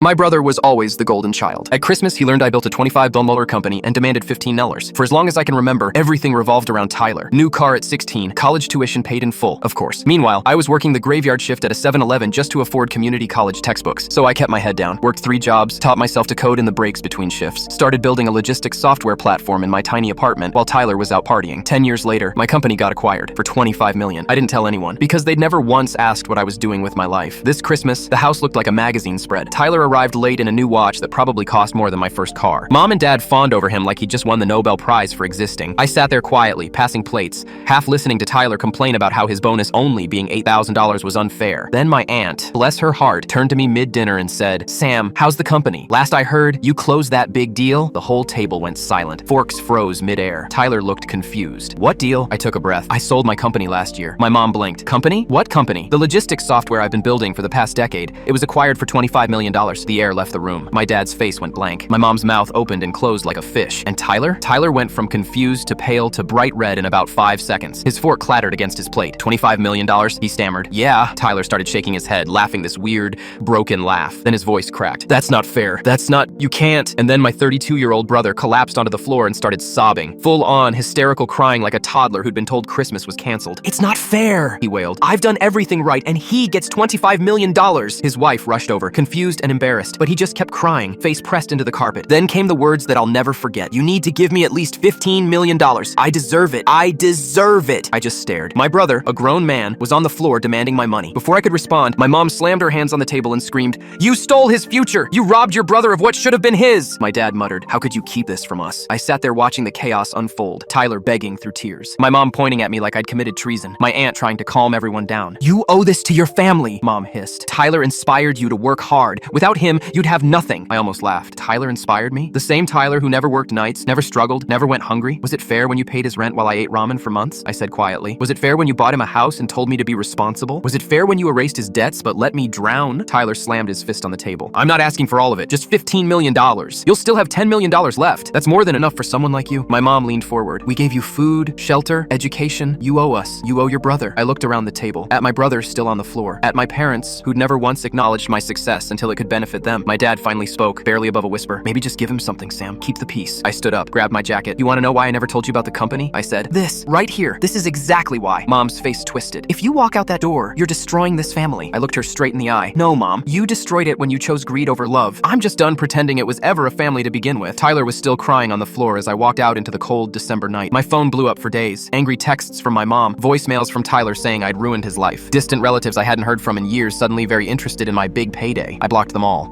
My brother was always the golden child. At Christmas, he learned I built a $25 billion company and demanded $15. For as long as I can remember, everything revolved around Tyler. New car at 16, college tuition paid in full, of course. Meanwhile, I was working the graveyard shift at a 7-Eleven just to afford community college textbooks. So I kept my head down, worked 3 jobs, taught myself to code in the breaks between shifts, started building a logistics software platform in my tiny apartment while Tyler was out partying. 10 years later, my company got acquired for $25 million. I didn't tell anyone because they'd never once asked what I was doing with my life. This Christmas, the house looked like a magazine spread. Tyler arrived late in a new watch that probably cost more than my first car. Mom and Dad fawned over him like he'd just won the Nobel Prize for existing. I sat there quietly, passing plates, half listening to Tyler complain about how his bonus only being $8,000 was unfair. Then my aunt, bless her heart, turned to me mid-dinner and said, "Sam, how's the company? Last I heard, you closed that big deal?" The whole table went silent. Forks froze mid-air. Tyler looked confused. "What deal?" I took a breath. "I sold my company last year." My mom blinked. "Company? What company?" "The logistics software I've been building for the past decade. It was acquired for $25 million. The air left the room. My dad's face went blank. My mom's mouth opened and closed like a fish. And Tyler? Tyler went from confused to pale to bright red in about 5 seconds. His fork clattered against his plate. $25 million? He stammered. "Yeah." Tyler started shaking his head, laughing this weird, broken laugh. Then his voice cracked. "That's not fair. You can't." And then my 32-year-old brother collapsed onto the floor and started sobbing. Full on, hysterical crying like a toddler who'd been told Christmas was canceled. "It's not fair," he wailed. "I've done everything right and he gets $25 million. His wife rushed over, confused and embarrassed, but he just kept crying, face pressed into the carpet. Then came the words that I'll never forget. "You need to give me at least $15 million. I deserve it. I deserve it." I just stared. My brother, a grown man, was on the floor demanding my money. Before I could respond, my mom slammed her hands on the table and screamed, "You stole his future! You robbed your brother of what should have been his!" My dad muttered, "How could you keep this from us?" I sat there watching the chaos unfold, Tyler begging through tears. My mom pointing at me like I'd committed treason. My aunt trying to calm everyone down. "You owe this to your family," Mom hissed. "Tyler inspired you to work hard. Without him, you'd have nothing." I almost laughed. Tyler inspired me? The same Tyler who never worked nights, never struggled, never went hungry? Was it fair when you paid his rent while I ate ramen for months? I said quietly. Was it fair when you bought him a house and told me to be responsible? Was it fair when you erased his debts but let me drown? Tyler slammed his fist on the table. "I'm not asking for all of it, just $15 million. You'll still have $10 million left. That's more than enough for someone like you." My mom leaned forward. "We gave you food, shelter, education. You owe us. You owe your brother." I looked around the table, at my brother still on the floor, at my parents who'd never once acknowledged my success until it could benefit them. My dad finally spoke, barely above a whisper. "Maybe just give him something, Sam. Keep the peace." I stood up, grabbed my jacket. "You want to know why I never told you about the company?" I said. "This, right here. This is exactly why." Mom's face twisted. "If you walk out that door, you're destroying this family." I looked her straight in the eye. "No, Mom. You destroyed it when you chose greed over love. I'm just done pretending it was ever a family to begin with." Tyler was still crying on the floor as I walked out into the cold December night. My phone blew up for days. Angry texts from my mom, voicemails from Tyler saying I'd ruined his life. Distant relatives I hadn't heard from in years suddenly very interested in my big payday. I blocked them all.